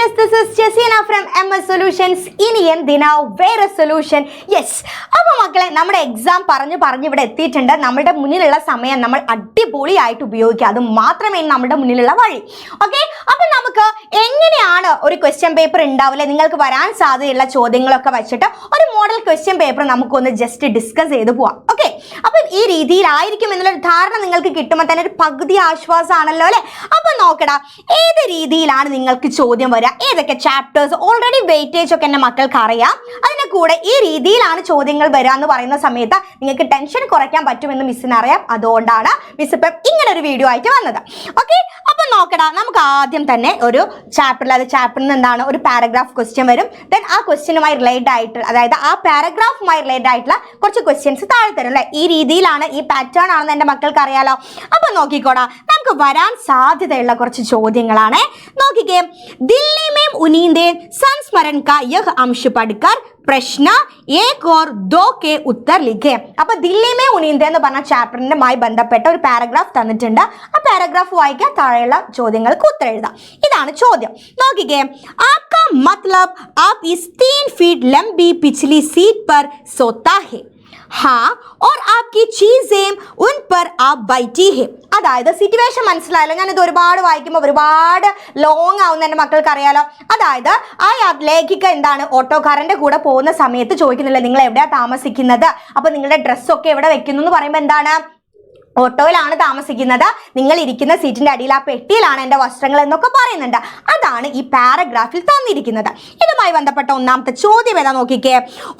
yes, this is Jessina from MS Solutions. ഇനി എന്തിനാ വേറെ സൊല്യൂഷൻ. യെസ്, അപ്പോൾ മക്കളെ നമ്മുടെ എക്സാം പറഞ്ഞ് ഇവിടെ എത്തിയിട്ടുണ്ട്. നമ്മുടെ മുന്നിലുള്ള സമയം നമ്മൾ അടിപൊളിയായിട്ട് ഉപയോഗിക്കുക, അത് മാത്രമേ നമ്മുടെ മുന്നിലുള്ള വഴി. ഓക്കെ, അപ്പം നമുക്ക് എങ്ങനെയാണ് ഒരു ക്വസ്റ്റ്യൻ പേപ്പർ ഉണ്ടാവില്ലേ, നിങ്ങൾക്ക് വരാൻ സാധ്യതയുള്ള ചോദ്യങ്ങളൊക്കെ വെച്ചിട്ട് ഒരു മോഡൽ ക്വസ്റ്റ്യൻ പേപ്പർ നമുക്കൊന്ന് ജസ്റ്റ് ഡിസ്കസ് ചെയ്ത് പോവാം. ഓക്കെ, അപ്പം ഈ രീതിയിലായിരിക്കും എന്നുള്ളൊരു ധാരണ നിങ്ങൾക്ക് കിട്ടുമ്പോൾ തന്നെ ഒരു പകുതി ആശ്വാസമാണല്ലോ അല്ലേ. അപ്പം നോക്കടാ, ഏത് രീതിയിലാണ് നിങ്ങൾക്ക് ചോദ്യം വരിക, ഏതൊക്കെ ചാപ്റ്റേഴ്സ് ഓൾറെഡി വെയിറ്റേജ് ഒക്കെ എൻ്റെ മക്കൾക്ക് അറിയാം. അതിൻ്റെ കൂടെ ഈ രീതിയിലാണ് ചോദ്യങ്ങൾ വരിക എന്ന് പറയുന്ന സമയത്ത് നിങ്ങൾക്ക് ടെൻഷൻ കുറയ്ക്കാൻ പറ്റുമെന്ന് മിസ്സിന് അറിയാം. അതുകൊണ്ടാണ് മിസ് ഇപ്പം ഇങ്ങനെ ഒരു വീഡിയോ ആയിട്ട് വന്നത്. ഓക്കെ, അപ്പം നോക്കടാ, നമുക്ക് ആദ്യം തന്നെ ഒരു ചാപ്റ്ററിൽ, അത് ചാപ്റ്ററിൽ നിന്ന് എന്താണ് ഒരു പാരഗ്രാഫ് ക്വസ്റ്റ്യൻ വരും. ദെൻ ആ ക്വസ്റ്റ്യനുമായി റിലേറ്റഡ് ആയിട്ട്, അതായത് ആ പാരഗ്രാഫുമായി റിലേറ്റഡ് ആയിട്ടുള്ള കുറച്ച് ക്വസ്റ്റ്യൻസ് താഴെ തരും അല്ലേ. ഈ രീതിയിലാണ്, ഈ പാറ്റേൺ ആണെന്ന് എൻ്റെ മക്കൾക്ക് അറിയാലോ. അപ്പം നോക്കിക്കോടാ, നമുക്ക് വരാൻ സാധ്യതയുള്ള കുറച്ച് ചോദ്യങ്ങളാണ്. നോക്കിക്കേ, ദില്ലി में उनींदे संस्मरण का यह अंश पढ़कर പ്രശ്ന एक और दो के उत्तर लिखे. അപ്പൊ ദില്ലി മേ ഉനീന്ദ എന്ന് പറഞ്ഞ ചാപ്റ്ററിനുമായി ബന്ധപ്പെട്ട ഒരു പാരഗ്രാഫ് തന്നിട്ടുണ്ട്. ആ പാരഗ്രാഫ് വായിക്കാൻ താഴെയുള്ള ചോദ്യങ്ങൾക്ക് ഉത്തരം എഴുതാം. ഇതാണ് ചോദ്യം. നോക്കിക്കേ, आपका मतलब आप इस 3 फीट लंबी पिछली सीट पर सोता है. हाँ, और आपकी चीजें उन पर आप बैठी है. അതായത് സിറ്റുവേഷൻ മനസ്സിലായല്ലോ. ഞാനിത് ഒരുപാട് വായിക്കുമ്പോൾ ഒരുപാട് ലോങ് ആവുന്ന എൻ്റെ മക്കൾക്ക് അറിയാലോ. അതായത് ആ ലേഖിക എന്താണ്, ഓട്ടോക്കാരൻ്റെ കൂടെ പോകുന്ന സമയത്ത് ചോദിക്കുന്നില്ല നിങ്ങൾ എവിടെയാണ് താമസിക്കുന്നത്, അപ്പോൾ നിങ്ങളുടെ ഡ്രസ്സൊക്കെ എവിടെ വെക്കുന്നു എന്ന് പറയുമ്പോൾ എന്താണ്, ഓട്ടോയിലാണ് താമസിക്കുന്നത്, നിങ്ങൾ ഇരിക്കുന്ന സീറ്റിന്റെ അടിയിൽ ആ പെട്ടിയിലാണ് എൻ്റെ വസ്ത്രങ്ങൾ എന്നൊക്കെ പറയുന്നുണ്ട്. അതാണ് ഈ പാരഗ്രാഫിൽ തന്നിരിക്കുന്നത്. ഇതുമായി ബന്ധപ്പെട്ട ഒന്നാമത്തെ ചോദ്യം ഏതാ നോക്കിക്കേ,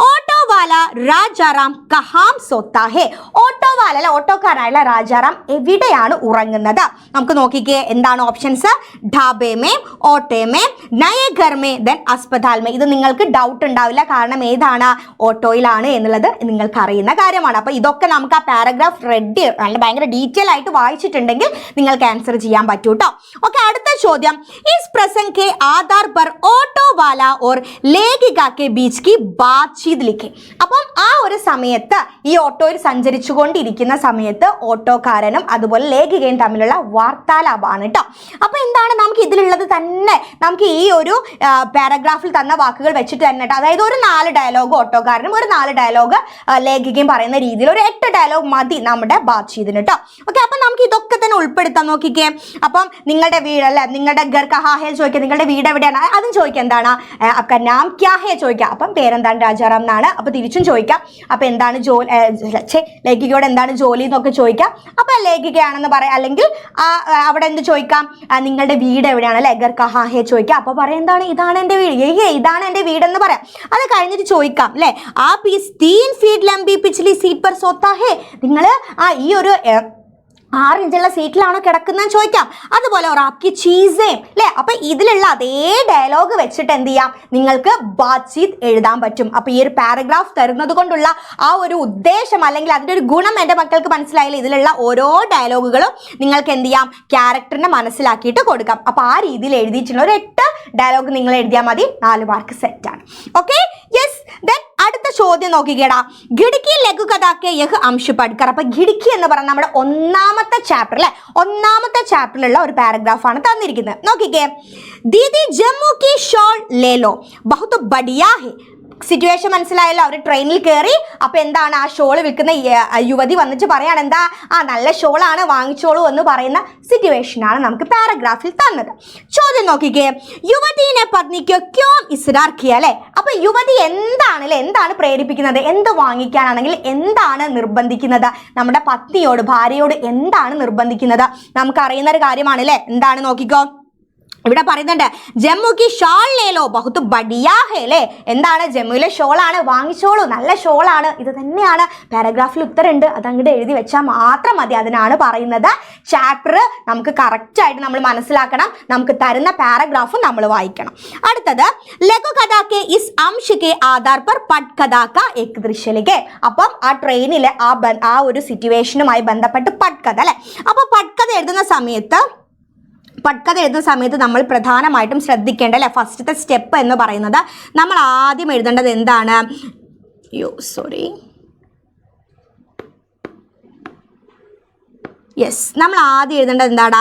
ഓട്ടോവാല രാജാറാം കഹാം സോത്താ ഹേ. ഓട്ടോവാല, ഓട്ടോക്കാരനായുള്ള രാജാറാം എവിടെയാണ് ഉറങ്ങുന്നത്? നമുക്ക് നോക്കിക്കേ, എന്താണ് options, ഢാബേ may, auto may, Naye ഘർ മേ, ദെൻ അസ്പതാൽ മേ. ഇത് നിങ്ങൾക്ക് ഡൗട്ട് ഉണ്ടാവില്ല, കാരണം ഏതാണ്, ഓട്ടോയിലാണ് എന്നുള്ളത് നിങ്ങൾക്ക് അറിയുന്ന കാര്യമാണ്. അപ്പോൾ ഇതൊക്കെ നമുക്ക് ആ പാരഗ്രാഫ് റെഡി ഭയങ്കര ഡീറ്റെയിൽ ആയിട്ട് വായിച്ചിട്ടുണ്ടെങ്കിൽ നിങ്ങൾക്ക് ആൻസർ ചെയ്യാൻ പറ്റൂ കേട്ടോ. ഓക്കെ, അടുത്ത ചോദ്യം, ഇസ് പ്രസംഗ് കെ ആധാർ പർ ഓട്ടോ വാല ഓർ ലേഖിക കെ ബീച്ച് കി ബാത്ചീത് ലിഖെ. അപ്പം ആ ഒരു സമയത്ത്, ഈ ഓട്ടോയിൽ സഞ്ചരിച്ചു കൊണ്ടിരിക്കുന്ന സമയത്ത് ഓട്ടോക്കാരനും അതുപോലെ ലേഖികയും തമ്മിലുള്ള വാർത്താലാപമാണ് കേട്ടോ. അപ്പോൾ എന്താണ് നമുക്ക് ഇതിലുള്ളത് തന്നെ, നമുക്ക് ഈ ഒരു പാരഗ്രാഫിൽ തന്ന വാക്കുകൾ വെച്ചിട്ട് തന്നെ കേട്ടോ, അതായത് ഒരു 4 ഡയലോഗ് ഓട്ടോക്കാരനും ഒരു 4 ഡയലോഗ് ലേഖികയും പറയുന്ന രീതിയിൽ ഒരു 8 ഡയലോഗ് മതി നമ്മുടെ ബാത്ചീതിന് കേട്ടോ. ഓക്കെ, അപ്പം നമുക്ക് ഇതൊക്കെ തന്നെ ഉൾപ്പെടുത്താൻ നോക്കിക്കേ. അപ്പം നിങ്ങളുടെ വീട് അല്ലെ, നിങ്ങളുടെ ഘർ കഹാ ഹേ ചോദിക്കുക, നിങ്ങളുടെ വീട് എവിടെയാണ് അതും ചോദിക്കുക, എന്താണ് അപ്ക നാം ക്യാ ഹേ ചോദിക്കുക, അപ്പം പേരെന്താണ്, രാജാറാം എന്നാണ്. അപ്പം തിരിച്ചും ചോദിക്കാം, അപ്പം എന്താണ് ലേഖികയോട് എന്താണ് ജോലി എന്നൊക്കെ ചോദിക്കാം. അപ്പം ലേഖികയാണെന്ന് പറയാം, അല്ലെങ്കിൽ അവിടെ എന്ത് ചോദിക്കാം, നിങ്ങളുടെ വീട് എവിടെയാണ് അല്ലെ, ഘർ കഹാ ഹേ ചോദിക്കാം. അപ്പോൾ പറയാം എന്താണ്, ഇതാണ് എൻ്റെ വീട്, ഇതാണ് എൻ്റെ വീടെന്ന് പറയാം. അത് കഴിഞ്ഞിട്ട് ചോദിക്കാം അല്ലേ, ആപ് ഈ 3 ഫീറ്റ് ലംബി പിച്ച്ലി സീറ്റ് പർ സോത്താ ഹേ, നിങ്ങൾ ഈ ഒരു 6 ഇഞ്ചുള്ള സീറ്റിലാണോ കിടക്കുന്നതെന്ന് ചോദിക്കാം. അതുപോലെ ഒരാക്കി ചീസേ അല്ലേ. അപ്പം ഇതിലുള്ള അതേ ഡയലോഗ് വെച്ചിട്ട് എന്ത് ചെയ്യാം, നിങ്ങൾക്ക് ബാത്ചീത് എഴുതാൻ പറ്റും. അപ്പം ഈ ഒരു പാരഗ്രാഫ് തരുന്നത് കൊണ്ടുള്ള ആ ഒരു ഉദ്ദേശം അല്ലെങ്കിൽ അതിൻ്റെ ഒരു ഗുണം എൻ്റെ മക്കൾക്ക് മനസ്സിലായില്ല. ഇതിലുള്ള ഓരോ ഡയലോഗുകളും നിങ്ങൾക്ക് എന്ത് ചെയ്യാം, ക്യാരക്ടറിനെ മനസ്സിലാക്കിയിട്ട് കൊടുക്കാം. അപ്പം ആ രീതിയിൽ എഴുതിയിട്ടുള്ള ഒരു 8 ഡയലോഗ് നിങ്ങൾ എഴുതിയാൽ മതി, 4 മാർക്ക് സെറ്റാണ്. Okay, yes. ദെൻ അടുത്ത ചോദ്യം നോക്കിക്കേടാ, ഖിഡ്കി ലഘു കഥാക്കെ യഹ് അംശ പഠിക്കർ. അപ്പൊ ഖിഡ്കി എന്ന് പറഞ്ഞാൽ നമ്മുടെ ഒന്നാമത്തെ ചാപ്റ്റർ അല്ലെ, ഒന്നാമത്തെ ചാപ്റ്ററിലുള്ള ഒരു പാരഗ്രാഫാണ് തന്നിരിക്കുന്നത്. നോക്കിക്കേ, ദീദി ജമ്മു കി ഷോൾ ലേലോ ബഹുത് ബഡിയാ ഹെ. സിറ്റുവേഷൻ മനസ്സിലായല്ലോ, അവർ ട്രെയിനിൽ കയറി, അപ്പോൾ എന്താണ്, ആ ഷോൾ വിൽക്കുന്ന യുവതി വന്നിട്ട് പറയാണ്, എന്താ നല്ല ഷോളാണ്, വാങ്ങിച്ചോളൂ എന്ന് പറയുന്ന സിറ്റുവേഷനാണ് നമുക്ക് പാരഗ്രാഫിൽ തന്നത്. ചോദ്യം നോക്കിക്കേ, യുവതിനെ പത്നിക്ക് ക്യോ ഇസ്രാർ കിയ അല്ലേ. അപ്പോൾ യുവതി എന്താണ് പ്രേരിപ്പിക്കുന്നത്, എന്ത് വാങ്ങിക്കാനാണെങ്കിൽ എന്താണ് നിർബന്ധിക്കുന്നത്, നമ്മുടെ പത്നിയോട്, ഭാര്യയോട് എന്താണ് നിർബന്ധിക്കുന്നത്, നമുക്കറിയുന്ന ഒരു കാര്യമാണ് അല്ലേ. എന്താണ് നോക്കിക്കോ, ഇവിടെ പറയുന്നുണ്ട്, ജമ്മു കി ഷാൾ ലേലോ ബഹുത് ബഡിയാ ഹേ അല്ലേ. എന്താണ്, ജമ്മുവിലെ ഷോളാണ്, വാങ്ങിച്ചോളൂ, നല്ല ഷോളാണ്. ഇത് തന്നെയാണ് പാരഗ്രാഫിൽ ഉത്തരമുണ്ട്, അതങ്ങോട്ട് എഴുതി വെച്ചാൽ മാത്രം മതി. അതിനാണ് പറയുന്നത് ചാപ്റ്റർ നമുക്ക് കറക്റ്റായിട്ട് നമ്മൾ മനസ്സിലാക്കണം, നമുക്ക് തരുന്ന പാരഗ്രാഫും നമ്മൾ വായിക്കണം. അടുത്തത്, ലഘു കഥാക്കെ ഇസ് അംശ കെ ആധാർ പർ പട് കഥാക്ക എക് ദൃശ്യലിഖെ. അപ്പം ആ ട്രെയിനിലെ ആ ഒരു സിറ്റുവേഷനുമായി ബന്ധപ്പെട്ട് പട്കഥ അല്ലേ. അപ്പോൾ പട്കഥ എഴുതുന്ന സമയത്ത് നമ്മൾ പ്രധാനമായിട്ടും ശ്രദ്ധിക്കേണ്ട അല്ലേ, ഫസ്റ്റത്തെ സ്റ്റെപ്പ് എന്ന് പറയുന്നത് നമ്മൾ ആദ്യം എഴുതേണ്ടത് എന്താണ്, യെസ്, നമ്മൾ ആദ്യം എഴുതേണ്ടത് എന്താടാ?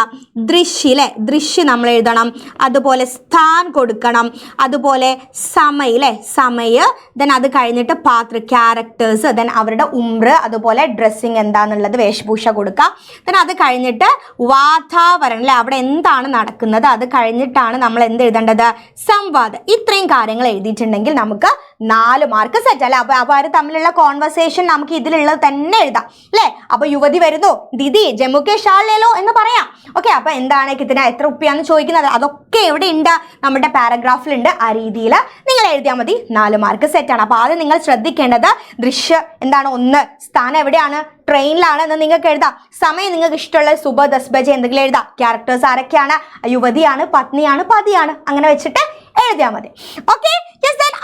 ദൃശ്യല്ലേ, ദൃശ്യ നമ്മൾ എഴുതണം. അതുപോലെ സ്ഥാൻ കൊടുക്കണം. അതുപോലെ സമയല്ലേ, സമയ. ദെൻ അത് കഴിഞ്ഞിട്ട് പാത്ര, ക്യാരക്ടേഴ്സ്. ദെൻ അവരുടെ ഉംറ്, അതുപോലെ ഡ്രസ്സിങ് എന്താണെന്നുള്ളത്, വേഷഭൂഷ കൊടുക്കുക. ദെൻ അത് കഴിഞ്ഞിട്ട് വാതാവരണം അല്ലേ, അവിടെ എന്താണ് നടക്കുന്നത്, അത് കഴിഞ്ഞിട്ടാണ് നമ്മൾ എന്ത് എഴുതേണ്ടത്? സംവാദം. ഇത്രയും കാര്യങ്ങൾ എഴുതിയിട്ടുണ്ടെങ്കിൽ നമുക്ക് 4 മാർക്ക് സെറ്റ് അല്ലേ. അപ്പോൾ അവർ തമ്മിലുള്ള കോൺവെർസേഷൻ നമുക്ക് ഇതിലുള്ളത് തന്നെ എഴുതാം അല്ലേ. അപ്പോൾ യുവതി വരുന്നു, ദീദി ജമ്മുക്കെ ഷാലേലോ എന്ന് പറയാം. ഓക്കെ, അപ്പോൾ എന്താണ് ഇതിന് എത്ര ഉപ്പിയാന്ന് ചോദിക്കുന്നത്, അതൊക്കെ എവിടെ ഉണ്ട്? നമ്മുടെ പാരഗ്രാഫിലുണ്ട്. ആ രീതിയിൽ നിങ്ങൾ എഴുതിയാൽ മതി. 4 മാർക്ക് സെറ്റാണ്. അപ്പോൾ ആദ്യം നിങ്ങൾ ശ്രദ്ധിക്കേണ്ടത് ദൃശ്യം എന്താണ്? 1 സ്ഥാനം എവിടെയാണ്? ട്രെയിനിലാണ് എന്ന് നിങ്ങൾക്ക് എഴുതാം. സമയം നിങ്ങൾക്ക് ഇഷ്ടമുള്ള സുബ 10 ബജെ എന്തെങ്കിലും എഴുതാം. ക്യാരക്ടേഴ്സ് ആരൊക്കെയാണ്? യുവതിയാണ്, പത്നിയാണ്, പതിയാണ്, അങ്ങനെ വെച്ചിട്ട് എഴുതിയാൽ മതി. ഓക്കെ,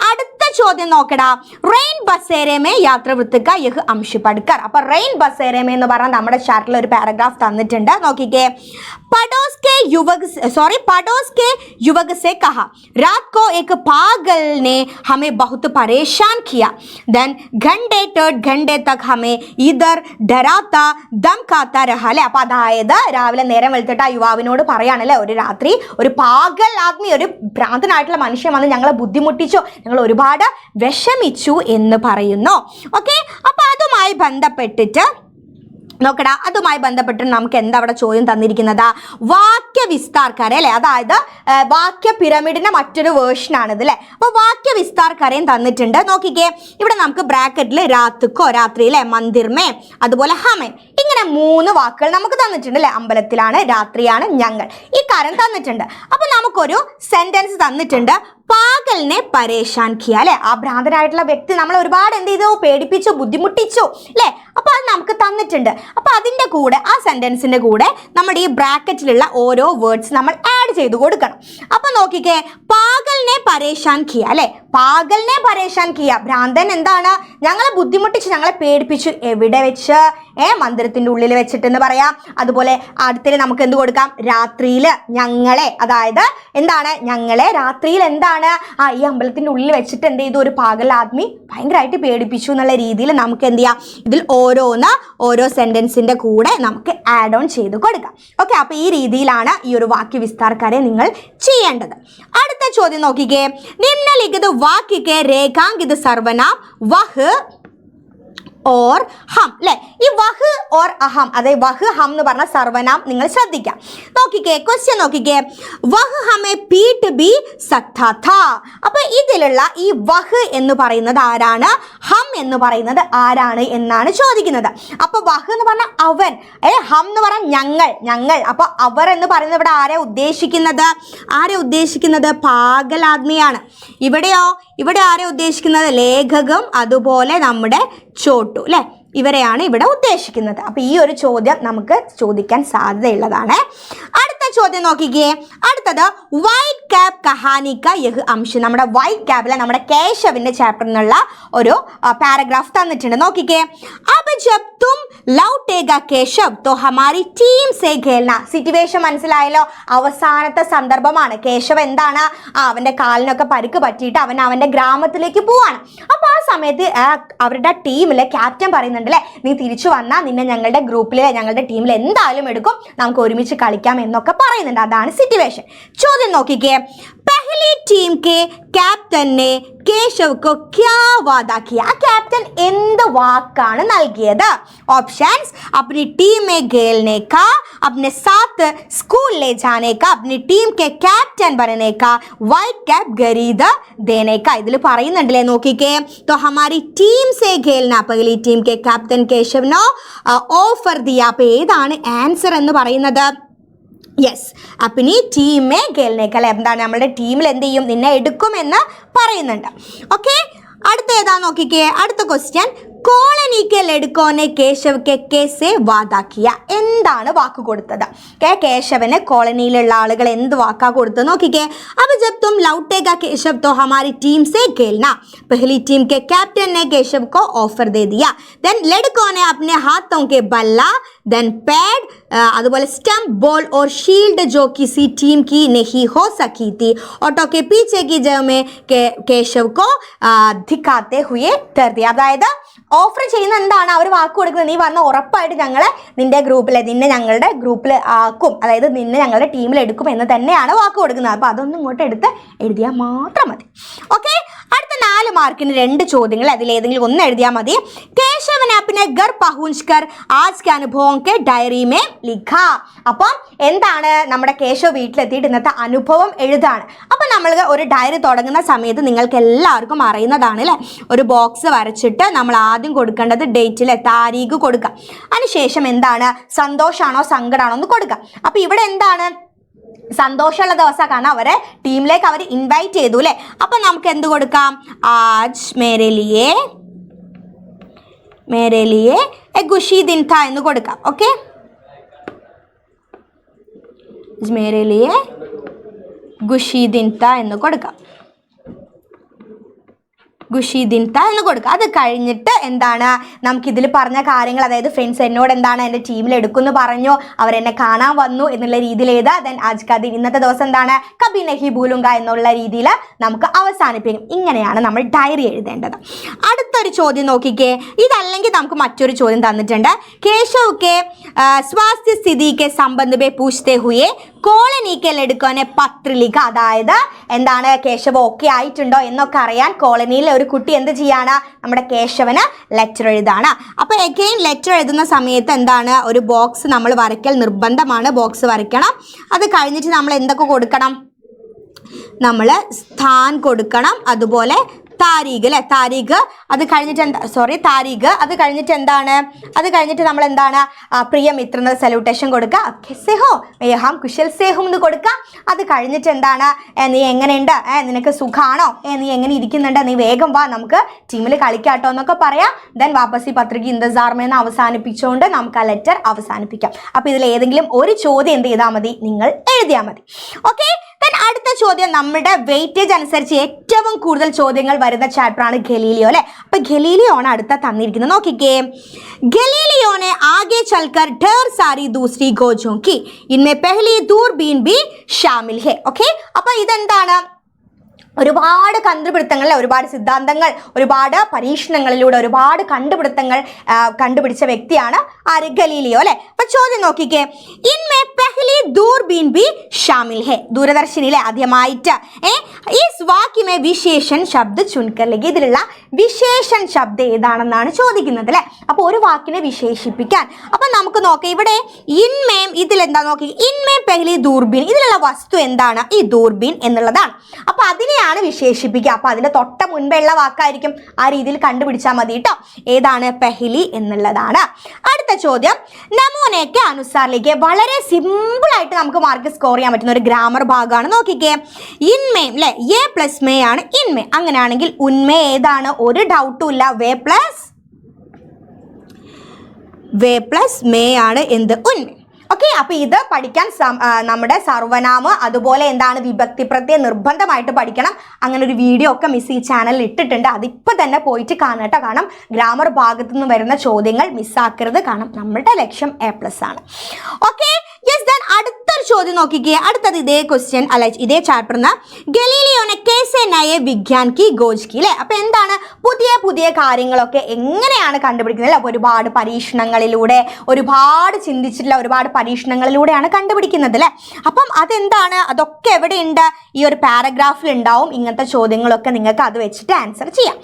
അടുത്ത ചോദ്യം നോക്കടാ. റെയിൻ ബസേരമേ യാത്ര വൃത്തിക്ക യഹ് അംശ പഠിക്കർ. അപ്പൊ റെയിൻ ബസേരമേ എന്ന് പറഞ്ഞാൽ നമ്മുടെ ചാർട്ടിൽ ഒരു പാരഗ്രാഫ് തന്നിട്ടുണ്ട്. നോക്കിക്കേ. पड़ोस के युवक से कहा, रात को एक पागल ने हमें बहुत परेशान किया. देन घंटे तक हमें इधर डराता धमकाता रहा. അല്ലേ, അപ്പൊ അതായത് രാവിലെ നേരം വെളുത്തിട്ട് ആ യുവാവിനോട് പറയാണല്ലേ, ഒരു രാത്രി ഒരു പാഗൽ ആദ്മി, ഒരു ഭ്രാന്തനായിട്ടുള്ള മനുഷ്യൻ വന്ന് ഞങ്ങളെ ബുദ്ധിമുട്ടിച്ചു, ഞങ്ങൾ ഒരുപാട് വിഷമിച്ചു എന്ന് പറയുന്നു. ഓക്കെ, അപ്പൊ അതുമായി ബന്ധപ്പെട്ടിട്ട് നോക്കടാ. അതുമായി ബന്ധപ്പെട്ട് നമുക്ക് എന്താ അവിടെ ചോദ്യം തന്നിരിക്കുന്നത്? വാക്യ വിസ്താർക്കാരെ അല്ലേ, അതായത് വാക്യ പിരമിഡിന്റെ മറ്റൊരു വേർഷനാണിത് അല്ലേ. അപ്പോൾ വാക്യ വിസ്താർക്കാരെയും തന്നിട്ടുണ്ട്. നോക്കിക്കേ, ഇവിടെ നമുക്ക് ബ്രാക്കറ്റിൽ രാത്രിക്കോ, രാത്രിയിലെ മന്ദിർമേ, അതുപോലെ ഹമേ, ഇങ്ങനെ 3 വാക്കുകൾ നമുക്ക് തന്നിട്ടുണ്ട് അല്ലേ. അമ്പലത്തിലാണ്, രാത്രിയാണ്, ഞങ്ങൾ, ഈ കാര്യം തന്നിട്ടുണ്ട്. അപ്പൊ നമുക്കൊരു സെന്റൻസ് തന്നിട്ടുണ്ട്. പാഗലിനെ പരേഷാൻ കിയ അല്ലെ, ആ ഭ്രാന്തനായിട്ടുള്ള വ്യക്തി നമ്മളെ ഒരുപാട് എന്ത് ചെയ്തു? പേടിപ്പിച്ചു, ബുദ്ധിമുട്ടിച്ചു അല്ലെ. അപ്പൊ അത് നമുക്ക് തന്നിട്ടുണ്ട്. അപ്പൊ അതിന്റെ കൂടെ, ആ സെന്റൻസിന്റെ കൂടെ നമ്മുടെ ഈ ബ്രാക്കറ്റിലുള്ള ഓരോ വേർഡ്സ് നമ്മൾ ആഡ് ചെയ്ത് കൊടുക്കണം. അപ്പൊ നോക്കിക്കേ, പാഗലിനെ പരേഷാൻ കിയ അല്ലെ, പാഗലിനെ പരേഷാൻ കിയ, ഭ്രാന്തൻ എന്താണ്? ഞങ്ങളെ ബുദ്ധിമുട്ടിച്ചു, ഞങ്ങളെ പേടിപ്പിച്ചു. എവിടെ വെച്ച്? മന്ദിരത്തിന്റെ ഉള്ളിൽ വെച്ചിട്ടെന്ന് പറയാം. അതുപോലെ അടുത്തിൽ നമുക്ക് എന്ത് കൊടുക്കാം? രാത്രിയിൽ ഞങ്ങളെ, അതായത് എന്താണ്? ഞങ്ങളെ രാത്രിയിൽ എന്താണ്? ഈ അമ്പലത്തിന്റെ ഉള്ളിൽ വെച്ചിട്ട് എന്ത് ചെയ്തു? ഒരു പാഗൽ ആദ്മി ഭയങ്കരമായിട്ട് പേടിപ്പിച്ചു എന്നുള്ള രീതിയിൽ നമുക്ക് എന്ത് ചെയ്യാം? ഇതിൽ ഓരോ സെന്റൻസിന്റെ കൂടെ നമുക്ക് ആഡ് ഓൺ ചെയ്ത് കൊടുക്കാം. ഓക്കെ, അപ്പൊ ഈ രീതിയിലാണ് ഈ ഒരു വാക്യ വിസ്താരക്കാരെ നിങ്ങൾ ചെയ്യേണ്ടത്. അടുത്ത ചോദ്യം നോക്കിക്കേ. നിമ്നലിഖിത വാക്യക്കെ രേഖാങ്കിത സർവനാം വഹ് ഓർ ഹം അല്ലെ. ഈ വഹ് ഓർ അഹം, അതായത് വഹ് ഹം എന്ന് പറഞ്ഞ സർവനാം നിങ്ങൾ ശ്രദ്ധിക്കാം. നോക്കിക്കേ, ക്വസ്റ്റ്യൻ നോക്കിക്കേ. വഹ് ഹമേ പീട്ട് ബി സക്താ ഥാ. അപ്പൊ ഇതിലുള്ള ഈ വഹ് എന്ന് പറയുന്നത് ആരാണ്? ഹം എന്ന് പറയുന്നത് ആരാണ് എന്നാണ് ചോദിക്കുന്നത്. അപ്പൊ വഹ് എന്ന് പറഞ്ഞാൽ അവൻ, ഹം എന്ന് പറഞ്ഞാൽ ഞങ്ങൾ. അപ്പൊ അവർ എന്ന് പറയുന്നത് ഇവിടെ ആരെ ഉദ്ദേശിക്കുന്നത്? പാഗലാദ്മിയാണ്. ഇവിടെ ആരെ ഉദ്ദേശിക്കുന്നത്? ലേഖകം, അതുപോലെ നമ്മുടെ ചോട്ടു അല്ലെ, ഇവരെയാണ് ഇവിടെ ഉദ്ദേശിക്കുന്നത്. അപ്പൊ ഈ ഒരു ചോദ്യം നമുക്ക് ചോദിക്കാൻ സാധ്യതയുള്ളതാണ്. അടുത്ത ചോദ്യം നോക്കിക്കേ. അടുത്തത് വൈറ്റ് ക്യാപ് കഹാനിക്ക യഹ് അംശ്. നമ്മുടെ വൈറ്റ് ക്യാപിലെ നമ്മുടെ കേശവിന്റെ ചാപ്റ്ററിൽ നിന്നുള്ള ഒരു പാരഗ്രാഫ് തന്നിട്ടുണ്ട്. നോക്കിക്കേ. അബ് ജബ് തും ലൗട്ടേഗാ കേശവ് തോ ഹമാരി ടീം സേ ഖേൽന. സിറ്റുവേഷൻ മനസ്സിലായല്ലോ. അവസാനത്തെ സന്ദർഭമാണ്. കേശവ് എന്താണ്? അവന്റെ കാലിനൊക്കെ പരിക്ക് പറ്റിയിട്ട് അവന്റെ ഗ്രാമത്തിലേക്ക് പോവാണ്. അപ്പൊ ആ സമയത്ത് അവരുടെ ടീമിലെ ക്യാപ്റ്റൻ പറയുന്നുണ്ട് അല്ലെ, നീ തിരിച്ചു വന്നാൽ നിന്നെ ഞങ്ങളുടെ ഗ്രൂപ്പിലെ, ഞങ്ങളുടെ ടീമിൽ എന്തായാലും എടുക്കും, നമുക്ക് ഒരുമിച്ച് കളിക്കാം എന്നൊക്കെ പറയുന്നുണ്ട്. അതാണ് സിറ്റുവേഷൻ. ചോദ്യം നോക്കിക്കേ. पहली टीम के कैप्टन ने केशव को क्या वादा किया? ആ ക്യാപ്റ്റൻ എന്ത് വാക്കാണ് നൽകിയത്? ഓപ്ഷൻസ്: अपनी टीम में खेलने का, अपने साथ स्कूल ले जाने का, अपनी टीम के कैप्टन बनने का, व्हाइट कैप खरीद देने का. ഇതിൽ പറയുന്നുണ്ടല്ലേ, നോക്കിക്കേ. तो हमारी टीम से खेलना, पहली टीम के कैप्टन केशव ने ऑफर दिया. അപ്പോൾ ഏതാണ് ആൻസർ എന്ന് പറയുന്നത്? യെസ്, അപ്പിനി ടീമേ ഗേലിനേക്കാൾ എന്താണ്? നമ്മുടെ ടീമിൽ എന്ത് ചെയ്യും? നിന്നെ എടുക്കുമെന്ന് പറയുന്നുണ്ട്. ഓക്കെ, അടുത്ത ഏതാ നോക്കിക്കേ. അടുത്ത ക്വസ്റ്റ്യൻ. കോളനിക്ക് ലഡ്കോനെ കേശവ് കെ കേസെ വാദാക്കിയ. എന്താണ് വാക്ക് കൊടുത്തത്? കേശവന് കോളനിയിലുള്ള ആളുകൾ എന്ത് വാക്കാ കൊടുത്തത്? നോക്കിക്കേ. अब जब तुम लौटेगा केशव तो हमारी टीम से खेलना. पहली टीम के कैप्टन ने केशव को ऑफर दे दिया. देन लड़कों ने अपने हाथों के बल्ला, देन पैड, അതുപോലെ സ്റ്റംप ബോൾ ഓർ ഷീൽഡ് जो किसी टीम की नहीं हो सकी थी ऑटो के पीछे की जगह में केशव को दिखाते हुए कर दिया. അതായത് ഓഫർ ചെയ്യുന്ന എന്താണ്, അവർ വാക്ക് കൊടുക്കുന്നത്, നീ വന്ന ഉറപ്പായിട്ട് നിന്നെ ഞങ്ങളുടെ ഗ്രൂപ്പിൽ ആക്കും, അതായത് നിന്നെ ഞങ്ങളുടെ ടീമിൽ എടുക്കും എന്ന് തന്നെയാണ് വാക്ക് കൊടുക്കുന്നത്. അപ്പോൾ അതൊന്നും ഇങ്ങോട്ട് എടുത്ത് എഴുതിയാൽ മാത്രം മതി. ഓക്കെ, അടുത്ത 4 മാർക്കിന് 2 ചോദ്യങ്ങൾ, അതിലേതെങ്കിലും ഒന്ന് എഴുതിയാൽ മതി. കേശവൻ अपने घर पहुंचकर आज के अनुभवों के डायरी में लिखा. അപ്പം എന്താണ്, നമ്മുടെ കേശവ് വീട്ടിലെത്തിയിട്ട് ഇന്നത്തെ അനുഭവം എഴുതാണ്. അപ്പം നമ്മൾ ഒരു ഡയറി തുടങ്ങുന്ന സമയത്ത് നിങ്ങൾക്ക് എല്ലാവർക്കും അറിയുന്നതാണ് അല്ലേ, ഒരു ബോക്സ് വരച്ചിട്ട് നമ്മൾ ആദ്യം കൊടുക്കേണ്ടത് ഡേറ്റിലെ താരീഖ് കൊടുക്കുക. അതിനുശേഷം എന്താണ്, സന്തോഷമാണോ സങ്കടമാണോ എന്ന് കൊടുക്കുക. അപ്പം ഇവിടെ എന്താണ്, സന്തോഷമുള്ള ദിവസം, കാരണം അവരെ ടീമിലേക്ക് അവർ ഇൻവൈറ്റ് ചെയ്തു അല്ലേ. അപ്പം നമുക്ക് എന്ത് കൊടുക്കാം, ആജ് മേരെ ലിയേ ഖുഷി ദിൻ താ എന്ന് കൊടുക്കാം. ഓക്കെ, മേരെ ലിയേ ഖുഷി ദിൻ താ എന്ന് കൊടുക്കാം. ഖുഷി ദിൻ താ എന്ന് കൊടുക്കുക. അത് കഴിഞ്ഞിട്ട് എന്താണ്, നമുക്കിതിൽ പറഞ്ഞ കാര്യങ്ങൾ, അതായത് ഫ്രണ്ട്സ് എന്നോട് എന്താണ് എൻ്റെ ടീമിൽ എടുക്കുമെന്ന് പറഞ്ഞു, അവരെന്നെ കാണാൻ വന്നു എന്നുള്ള രീതിയിൽ എഴുതുക. ദെൻ ആജ് കാ ദിൻ, ഇന്നത്തെ ദിവസം എന്താണ്, കബി നഹി ഭൂലുങ്ക എന്നുള്ള രീതിയിൽ നമുക്ക് അവസാനിപ്പിക്കും. ഇങ്ങനെയാണ് നമ്മൾ ഡയറി എഴുതേണ്ടത്. അടുത്തൊരു ചോദ്യം നോക്കിക്കേ, ഇതല്ലെങ്കിൽ നമുക്ക് മറ്റൊരു ചോദ്യം തന്നിട്ടുണ്ട്. കേശവ് കെ സ്വാസ്ഥ്യ സ്ഥിതി കെ സംബന്ധ മേ പൂछते हुए കോളനി കെ ലഡ്കോനെ പത്ര ലിഖ. അതായത് എന്താണ്, കേശവ് ഓക്കെ ആയിട്ടുണ്ടോ എന്നൊക്കെ അറിയാൻ കോളനിയിലെ ഒരു കുട്ടി എന്ത് ചെയ്യാണ്, നമ്മുടെ കേശവന് ലെറ്റർ എഴുതാണ്. അപ്പോൾ എഗെയിൻ ലെറ്റർ എഴുതുന്ന സമയത്ത് എന്താണ്, ഒരു ബോക്സ് നമ്മൾ വരയ്ക്കൽ നിർബന്ധമാണ്, ബോക്സ് വരയ്ക്കണം. അത് കഴിഞ്ഞിട്ട് നമ്മൾ എന്തൊക്കെ കൊടുക്കണം, നമ്മൾ സ്ഥാൻ കൊടുക്കണം, അതുപോലെ താരീഖ് അല്ലേ, താരീഖ്. അത് കഴിഞ്ഞിട്ട് താരീഖ്. അത് കഴിഞ്ഞിട്ട് എന്താണ്, അത് കഴിഞ്ഞിട്ട് നമ്മൾ എന്താണ്, പ്രിയ മിത്രന് സല്യൂട്ടേഷൻ കൊടുക്കുക, കെസേ ഹോ ഹം കുശൽ സേ ഹും എന്ന് കൊടുക്കുക. അത് കഴിഞ്ഞിട്ട് എന്താണ്, നീ എങ്ങനെയുണ്ട്, നിനക്ക് സുഖാണോ, നീ എങ്ങനെ ഇരിക്കുന്നുണ്ട്, നീ വേഗം വാ നമുക്ക് ടീമിൽ കളിക്കാട്ടോ എന്നൊക്കെ പറയാം. ദെൻ വാപ്പസി പത്രിക ഇന്റസാർമെന്ന് അവസാനിപ്പിച്ചുകൊണ്ട് നമുക്ക് ആ ലെറ്റർ അവസാനിപ്പിക്കാം. അപ്പോൾ ഇതിൽ ഏതെങ്കിലും ഒരു ചോദ്യം എന്ത് ചെയ്താൽ മതി, നിങ്ങൾ എഴുതിയാൽ മതി. ഓക്കെ, അടുത്ത ചോദ്യം, നമ്മുടെ വെയിറ്റേജ് അനുസരിച്ച് ഏറ്റവും കൂടുതൽ ചോദ്യങ്ങൾ വരുന്ന ചാപ്റ്ററാണ് ഗലീലിയോ അല്ലെ. അപ്പൊ ഗലീലിയോ ആണ് അടുത്ത തന്നിരിക്കുന്നത്. നോക്കിക്കേ, ഗലീലിയോനെ ആകെ ചൽക്കർ ढेर सारी दूसरी खोजों की इनमें पहली दूरबीन भी शामिल है. ഓക്കെ, അപ്പൊ ഇതെന്താണ്, ഒരുപാട് കണ്ടുപിടുത്തങ്ങൾ, ഒരുപാട് സിദ്ധാന്തങ്ങൾ, ഒരുപാട് പരീക്ഷണങ്ങളിലൂടെ ഒരുപാട് കണ്ടുപിടുത്തങ്ങൾ കണ്ടുപിടിച്ച വ്യക്തിയാണ് ആര്, ഗലീലിയോ അല്ലെ. അപ്പൊ ചോദ്യം നോക്കിക്കേ, ഇൻമേ പെഹ്ലി ദൂർബീൻ ബി ഷാമിൽ ഹെ. ദൂരദർശനിലെ ആദ്യമായിട്ട് ഈസ് വാക്യമേ വിശേഷൻ ശബ്ദ ചുൻകർ ലിഖ. ഇതിലുള്ള വിശേഷൻ ശബ്ദം ഏതാണെന്നാണ് ചോദിക്കുന്നത് അല്ലെ. അപ്പൊ ഒരു വാക്കിനെ വിശേഷിപ്പിക്കാൻ, അപ്പൊ നമുക്ക് നോക്കാം, ഇവിടെ ഇൻമേം ഇതിലെന്താ നോക്കി, ഇൻമേ പെഹ്ലി ദൂർബീൻ, ഇതിലുള്ള വസ്തു എന്താണ്, ഈ ദൂർബീൻ എന്നുള്ളതാണ്. അപ്പൊ അതിനെ വിശേഷിപ്പിക്കുക. അപ്പൊ അതിന്റെ തൊട്ട മുൻപുള്ള വാക്കായിരിക്കും, ആ രീതിയിൽ കണ്ടുപിടിച്ചാൽ മതി കേട്ടോ. ഏതാണ്, പെഹ്ലി എന്നുള്ളതാണ്. അടുത്ത ചോദ്യം, നമൂനയ്ക്ക് അനുസാറിലേക്ക്. വളരെ സിമ്പിൾ ആയിട്ട് നമുക്ക് മാർക്ക് സ്കോർ ചെയ്യാൻ പറ്റുന്ന ഒരു ഗ്രാമർ ഭാഗമാണ്. നോക്കിക്കേ, ഇൻമേ അല്ലെ, എ പ്ലസ് മേ ആണ് ഇൻമേ. അങ്ങനെയാണെങ്കിൽ ഉന്മേ ഏതാണ്, ഒരു ഡൗട്ടും ഇല്ല, വേ പ്ലസ് മേ ആണ് എന്ത്, ഉന്മേ. ഓക്കെ, അപ്പൊ ഇത് പഠിക്കാൻ നമ്മുടെ സർവനാമ്, അതുപോലെ എന്താണ് വിഭക്തി പ്രത്യയം നിർബന്ധമായിട്ട് പഠിക്കണം. അങ്ങനെ ഒരു വീഡിയോ ഒക്കെ മിസ് ഈ ചാനലിൽ ഇട്ടിട്ടുണ്ട്, അതിപ്പോ തന്നെ പോയിട്ട് കാണട്ടോ. കാരണം ഗ്രാമർ ഭാഗത്തു നിന്ന് വരുന്ന ചോദ്യങ്ങൾ മിസ്സാക്കരുത്, കാരണം നമ്മുടെ ലക്ഷ്യം A+ ആണ്. Okay, yes. ദെൻ അടുത്തൊരു ചോദ്യം നോക്കിക്കേ, അടുത്തത് ഇതേ ക്വസ്റ്റ്യൻ അല്ല, ഇതേ ചാപ്റ്ററിന് ഗലീലിയോനെ കേസെ നയെ വിജ്ഞാൻ കി ഗോജ് കി അല്ലെ. അപ്പൊ എന്താണ്, പുതിയ കാര്യങ്ങളൊക്കെ എങ്ങനെയാണ് കണ്ടുപിടിക്കുന്നത് അല്ലെ. ഒരുപാട് പരീക്ഷണങ്ങളിലൂടെ, ഒരുപാട് ചിന്തിച്ചിട്ടുള്ള ഒരുപാട് പരീക്ഷണങ്ങളിലൂടെയാണ് കണ്ടുപിടിക്കുന്നത് അല്ലെ. അപ്പം അതെന്താണ്, അതൊക്കെ എവിടെയുണ്ട്, ഈ ഒരു പാരഗ്രാഫിൽ ഉണ്ടാവും. ഇങ്ങനത്തെ ചോദ്യങ്ങളൊക്കെ നിങ്ങൾക്ക് അത് വെച്ചിട്ട് ആൻസർ ചെയ്യാം.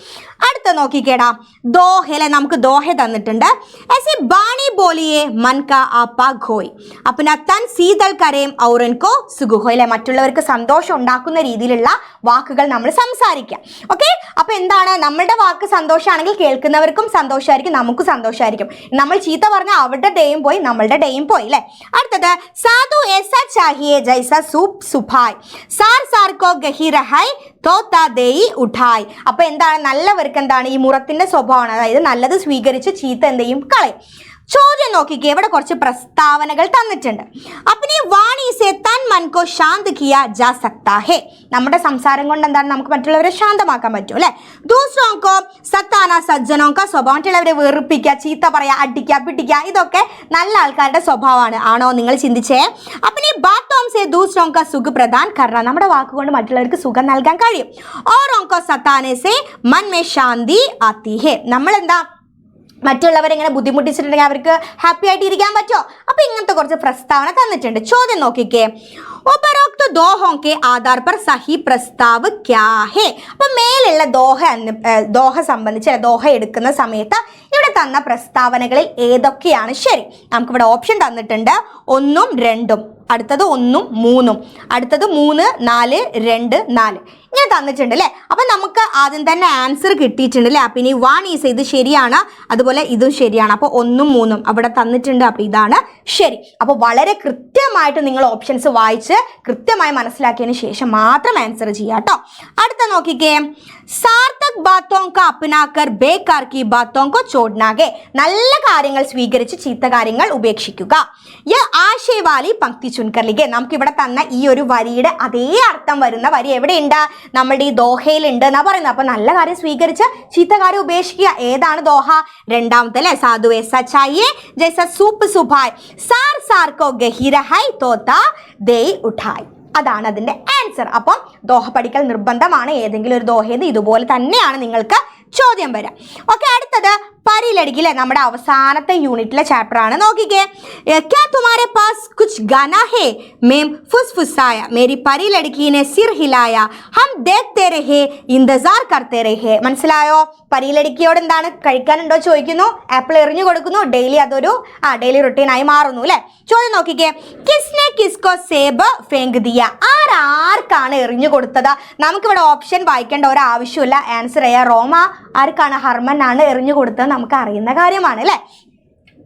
അടുത്ത നോക്കിക്കേടാ, ദോഹ, നമുക്ക് ദോഹ തന്നിട്ടുണ്ട്. ऐसे बाणी बोलिए मन का आपा घोई अपना तन शीतल करें और इनको सुगुहो അല്ലെ. മറ്റുള്ളവർക്ക് സന്തോഷം ഉണ്ടാക്കുന്ന രീതിയിലുള്ള വാക്കുകൾ നമ്മൾ സംസാരിക്കാം. ഓക്കെ, അപ്പൊ എന്താണ്, നമ്മളുടെ വാക്ക് സന്തോഷമാണെങ്കിൽ കേൾക്കുന്നവർക്കും സന്തോഷമായിരിക്കും, നമുക്കും സന്തോഷമായിരിക്കും. നമ്മൾ ചീത്ത പറഞ്ഞാൽ അവരുടെ ഡേയും പോയി, നമ്മളുടെ ഡേയും പോയി അല്ലെ. അടുത്തത്, സാധു ऐसा चाहिए जैसा सूप सुभाई सार सार को गही रहाई തോത്താ ദേയി ഉഠായി. അപ്പൊ എന്താണ്, നല്ലവർക്ക് എന്താണ്, ഈ മുറത്തിന്റെ സ്വഭാവമാണ്, അതായത് നല്ലത് സ്വീകരിച്ച് ചീത്ത എന്തെയും കളയും. ചോദ്യം നോക്കിക്കേ, ഇവിടെ കുറച്ച് പ്രസ്താവനകൾ തന്നിട്ടുണ്ട്. അപ്പനി വാണി സെ തൻ മൻ കോ ശാന്ത് കിയാ ജാ സക്താ ഹേ. നമ്മുടെ സംസാരം കൊണ്ട് എന്താണ് നമുക്ക് മറ്റുള്ളവരെ ശാന്തമാക്കാൻ പറ്റും അല്ലെ. ദൂസറോങ്കോ സത്താന സജ്ജനോങ്ക സ്വഭാവം, മറ്റുള്ളവരെ വെറുപ്പിക്കുക, ചീത്ത പറയാ, അടിക്കുക, പിടിക്കുക, ഇതൊക്കെ നല്ല ആൾക്കാരുടെ സ്വഭാവമാണ്. ആണോ നിങ്ങൾ ചിന്തിച്ചേ? അപ്പനി ബാത്തോം സെ ദൂസറോങ്ക സുഖ പ്രദാൻ കർണ, നമ്മുടെ വാക്കുകൊണ്ട് മറ്റുള്ളവർക്ക് സുഖം നൽകാൻ കഴിയും. ഓരോങ്കോ സത്താനെ സെ മൻ മേ ശാന്തി ആത്തി ഹേ. നമ്മളെന്താ മറ്റുള്ളവരെങ്ങനെ ബുദ്ധിമുട്ടിച്ചിട്ടുണ്ടെങ്കിൽ അവർക്ക് ഹാപ്പി ആയിട്ട് ഇരിക്കാൻ പറ്റുമോ? അപ്പൊ ഇങ്ങനത്തെ കുറച്ച് പ്രസ്താവന തന്നിട്ടുണ്ട്. ചോദ്യം നോക്കിക്കേ, ഉപരോക്ത ദോഹോं के आधार पर सही प्रस्ताव क्या है. അപ്പൊ മേലുള്ള ദോഹ സംബന്ധിച്ച് ദോഹ എടുക്കുന്ന സമയത്ത് ഇവിടെ തന്ന പ്രസ്താവനകളിൽ ഏതൊക്കെയാണ് ശരി? നമുക്കിവിടെ ഓപ്ഷൻ തന്നിട്ടുണ്ട്. 1 ഉം 2 ഉം, അടുത്തത് 1 ഉം 3 ഉം, അടുത്തത് 3, 4, 2, 4 ഇങ്ങനെ തന്നിട്ടുണ്ട് അല്ലേ. അപ്പൊ നമുക്ക് ആദ്യം തന്നെ ആൻസർ കിട്ടിയിട്ടുണ്ട് അല്ലേ. അപ്പൊ ഇനി 1 ഈസ് ഇത് ശരിയാണ്, അതുപോലെ ഇതും ശരിയാണ്. അപ്പോൾ 1 ഉം 3 ഉം അവിടെ തന്നിട്ടുണ്ട്. അപ്പൊ ഇതാണ് ശരി. അപ്പോൾ വളരെ കൃത്യമായിട്ട് നിങ്ങൾ ഓപ്ഷൻസ് വായിച്ച് കൃത്യമായി മനസ്സിലാക്കിയതിന് ശേഷം മാത്രം ആൻസർ ചെയ്യാം കേട്ടോ. അടുത്ത നോക്കിക്കേ, സാർത്ഥക് ബാത്തോं का अपनाकर बेकार की बातों को छोड़ना है. നല്ല കാര്യങ്ങൾ സ്വീകരിച്ച് ചീത്ത കാര്യങ്ങൾ ഉപേക്ഷിക്കുക. യ ആശയവാലി പങ്ക്തി ചുൻകർ ലിഖേ. നമുക്ക് ഇവിടെ തന്ന ഈ ഒരു വരിയുടെ അതേ അർത്ഥം വരുന്ന വരി എവിടെയുണ്ട്? നമ്മുടെ ഈ ദോഹയിലുണ്ട് എന്നാ പറയുന്നത്. അപ്പൊ നല്ല കാര്യം സ്വീകരിച്ച് ചീത്ത കാര്യം ഉപേക്ഷിക്കുക. ഏതാണ് ദോഹ? രണ്ടാമത്തെ അല്ലെ. സാധുവേ സച്ചായിയെ ജൈസ സൂപ്പ് സുഭായ് സാർ സാർക്കോ ഗഹീര ഹൈ തോത്ത ദേ ഉഠായ്. അതാണ് അതിന്റെ ആൻസർ. അപ്പം ദോഹ പഠിക്കൽ നിർബന്ധമാണ്. ഏതെങ്കിലും ഒരു ദോഹയിൽ ഇതുപോലെ തന്നെയാണ് നിങ്ങൾക്ക് ചോദ്യം വരാം. ഓക്കെ, അടുത്തത് പരിലടിക്ക് അല്ലെ. നമ്മുടെ അവസാനത്തെ യൂണിറ്റിലെ ചാപ്റ്റർ ആണ്. നോക്കിക്കേ, ക്യാ തുമാരെ പാസ് കുച്ച് ഗാനാ ഹേ മേം ഫുസ്ഫുസായ മേരി പരിലടിക്കീനെ സിർ ഹിലായ ഹം ദേഖ്തേ രഹേ ഇന്റസാർ കർത്തേ രഹേ. മനസ്സിലായോ? പരിലടിക്കയോട് എന്താണ് കഴിക്കാനുണ്ടോ ചോദിക്കുന്നു, ആപ്പിൾ എറിഞ്ഞു കൊടുക്കുന്നു, ഡെയിലി അതൊരു ഡെയിലി റുട്ടീനായി മാറുന്നു അല്ലെ. ചോദ്യം നോക്കിക്കേ, കിസ്നെ കിസ്കോ സേബ് ഫേങ്ക് ദിയ. ആർക്കാണ് എറിഞ്ഞു കൊടുത്തത്? നമുക്കിവിടെ ഓപ്ഷൻ വായിക്കേണ്ട ഒരു ആവശ്യമില്ല. ആൻസർ ചെയ്യാം. റോമ ആർക്കാണ്? ഹർമൻ ആണ് എറിഞ്ഞു കൊടുത്തത്. നമുക്ക് അറിയുന്ന കാര്യമാണ് അല്ലെ.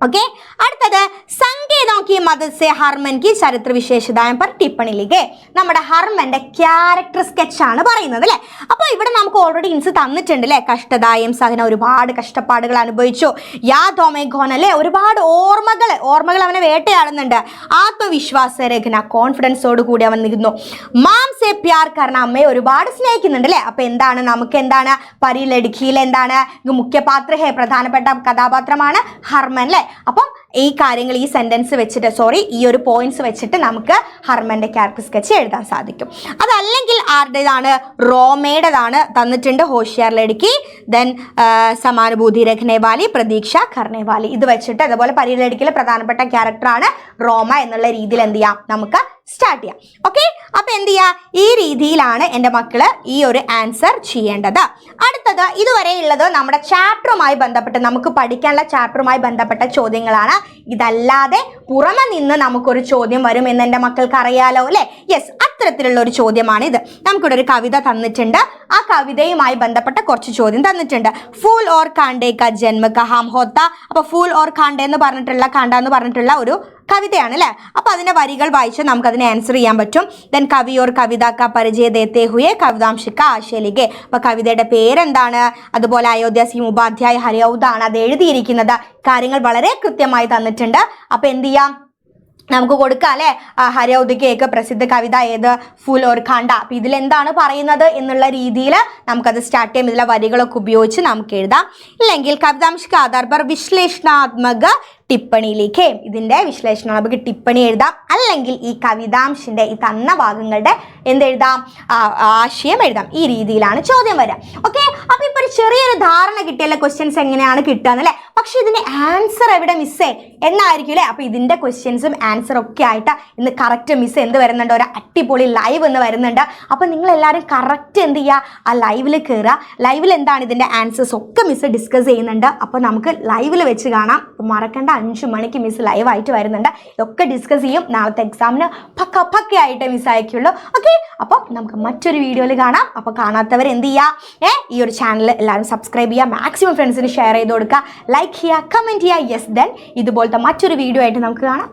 ഓക്കെ, അടുത്തത് സംഗീതം की मदद से हरमन की ചരിത്ര വിശേഷതായം पर टिप्पणी लिखे. നമ്മുടെ ഹർമന്റെ ക്യാരക്ടർ സ്കെച്ച് ആണ് പറയുന്നത് അല്ലെ. അപ്പോൾ ഇവിടെ നമുക്ക് ഓൾറെഡി ഹിൻസ് തന്നിട്ടുണ്ട് അല്ലെ. കഷ്ടതായം സഹന, ഒരുപാട് കഷ്ടപ്പാടുകൾ അനുഭവിച്ചു. യാദോമേഘോൻ അല്ലെ, ഒരുപാട് ഓർമ്മകൾ അവനെ വേട്ടയാടുന്നുണ്ട്. ആത്മവിശ്വാസ രഖന, കോൺഫിഡൻസോട് കൂടി അവൻ നിൽക്കുന്നു. മാം സെ പ്യാർ കർണ, അമ്മയെ ഒരുപാട് സ്നേഹിക്കുന്നുണ്ട് അല്ലെ. അപ്പൊ എന്താണ് നമുക്ക് എന്താണ് പരിലടുക്കിയിൽ എന്താണ് മുഖ്യപാത്ര ഹേ, പ്രധാനപ്പെട്ട കഥാപാത്രമാണ് ഹർമൻ അല്ലെ. അപ്പം ഈ കാര്യങ്ങൾ ഈ സെന്റൻസ് വെച്ചിട്ട് ഈ ഒരു പോയിന്റ്സ് വെച്ചിട്ട് നമുക്ക് ഹർമന്റെ ക്യാരക്ടർ സ്കെച്ച് എഴുതാൻ സാധിക്കും. അതല്ലെങ്കിൽ ആരുടേതാണ്? റോമയുടേതാണ് തന്നിട്ടുണ്ട്. ഹോഷിയാർ ലടുക്കി, ദെൻ സമാനുഭൂതി രഖ്നേവാലി, പ്രതീക്ഷ കർണേവാലി. ഇത് വെച്ചിട്ട് അതുപോലെ പരിലടിക്കിലെ പ്രധാനപ്പെട്ട ക്യാരക്ടറാണ് റോമ എന്നുള്ള രീതിയിൽ എന്ത് ചെയ്യാം, നമുക്ക് സ്റ്റാർട്ട് ചെയ്യാം. ഓക്കെ, അപ്പൊ എന്ത് ചെയ്യാ, ഈ രീതിയിലാണ് എൻ്റെ മക്കള് ഈ ഒരു ആൻസർ ചെയ്യേണ്ടത്. അടുത്തത് ഇതുവരെ ഉള്ളത് നമ്മുടെ ചാപ്റ്ററുമായി ബന്ധപ്പെട്ട് നമുക്ക് പഠിക്കാനുള്ള ചാപ്റ്ററുമായി ബന്ധപ്പെട്ട ചോദ്യങ്ങളാണ്. ഇതല്ലാതെ പുറമെ നിന്ന് നമുക്കൊരു ചോദ്യം വരും എന്ന് എൻ്റെ മക്കൾക്ക് അറിയാലോ അല്ലെ. യെസ്, അത്തരത്തിലുള്ള ഒരു ചോദ്യമാണ് ഇത്. നമുക്കിവിടെ ഒരു കവിത തന്നിട്ടുണ്ട്. ആ കവിതയുമായി ബന്ധപ്പെട്ട കുറച്ച് ചോദ്യം തന്നിട്ടുണ്ട്. ഫൂൽ ഓർ കാണ്ടേ കാ ജന്മ കഹാം ഹോത്ത. അപ്പൊ ഫൂൽ ഓർ കാണ്ടേ എന്ന് പറഞ്ഞിട്ടുള്ള ഒരു കവിതയാണ് അല്ലെ. അപ്പൊ അതിന്റെ വരികൾ വായിച്ച് നമുക്ക് അതിനെ ആൻസർ ചെയ്യാൻ പറ്റും. ദെൻ കവി ഓർ കവിത കാ പരിചയ ദേത്തെ ഹുയെ കവിതാംശിക ആശയലിഖെ. അപ്പൊ കവിതയുടെ പേരെന്താണ്, അതുപോലെ അയോധ്യ സി ഉപാധ്യായ ഹരിയൗദാണ് അത് എഴുതിയിരിക്കുന്നത്. കാര്യങ്ങൾ വളരെ കൃത്യമായി തന്നിട്ടുണ്ട്. അപ്പൊ എന്ത് ചെയ്യാം, നമുക്ക് കൊടുക്കാം അല്ലെ. ഹരിയൗദിക്ക് പ്രസിദ്ധ കവിത ഏത്? ഫൂൽ ഓർ ഖാണ്ട. അപ്പൊ ഇതിലെന്താണ് പറയുന്നത് എന്നുള്ള രീതിയിൽ നമുക്കത് സ്റ്റാർട്ട് ചെയ്യാം. ഇതിലെ വരികളൊക്കെ ഉപയോഗിച്ച് നമുക്ക് എഴുതാം. ഇല്ലെങ്കിൽ കവിതാംശിക ആധാർ പർ വിശ്ലേഷണാത്മക ടിപ്പണി ലിഖേ. ഇതിന്റെ വിശ്ലേഷണാത്മക ടിപ്പണി എഴുതാം. അല്ലെങ്കിൽ ഈ കവിതാംശിന്റെ ഈ തന്ന ഭാഗങ്ങളുടെ എന്തെഴുതാം, ആശയം എഴുതാം. ഈ രീതിയിലാണ് ചോദ്യം വരിക. ഓക്കെ, അപ്പൊ ഇപ്പൊ ഒരു ചെറിയൊരു ധാരണ കിട്ടിയല്ലേ ക്വസ്റ്റ്യൻസ് എങ്ങനെയാണ് കിട്ടുക എന്നല്ലേ. പക്ഷെ ഇതിന്റെ ആൻസർ എവിടെ മിസ്സേ എന്നായിരിക്കും അല്ലെ. അപ്പൊ ഇതിന്റെ ക്വസ്റ്റ്യൻസും ആൻസർ ഒക്കെ ആയിട്ട് ഇന്ന് കറക്റ്റ് മിസ് എന്ത് വരുന്നുണ്ട്, ഒരു അടിപൊളി ലൈവ് എന്ന് വരുന്നുണ്ട്. അപ്പൊ നിങ്ങൾ എല്ലാവരും കറക്റ്റ് എന്ത് ചെയ്യുക, ആ ലൈവിൽ കയറുക. ലൈവിൽ എന്താണ് ഇതിന്റെ ആൻസേഴ്സ് ഒക്കെ മിസ് ഡിസ്കസ് ചെയ്യുന്നുണ്ട്. അപ്പൊ നമുക്ക് ലൈവിൽ വെച്ച് കാണാം. മറക്കേണ്ട, 5 മണിക്ക് മിസ് ലൈവായിട്ട് വരുന്നുണ്ട്. ഇതൊക്കെ ഡിസ്കസ് ചെയ്യും. നാളത്തെ എക്സാമിന് പക്കയായിട്ട് മിസ് അയക്കുള്ളൂ. ഓക്കെ, അപ്പോൾ നമുക്ക് മറ്റൊരു വീഡിയോയിൽ കാണാം. അപ്പോൾ കാണാത്തവർ എന്ത് ചെയ്യുക, ഈ ഒരു ചാനൽ എല്ലാവരും സബ്സ്ക്രൈബ് ചെയ്യുക, മാക്സിമം ഫ്രണ്ട്സിന് ഷെയർ ചെയ്ത് കൊടുക്കുക, ലൈക്ക് ചെയ്യുക, കമൻറ്റ് ചെയ്യുക. യെസ്, ദെൻ ഇതുപോലത്തെ മറ്റൊരു വീഡിയോ ആയിട്ട് നമുക്ക് കാണാം.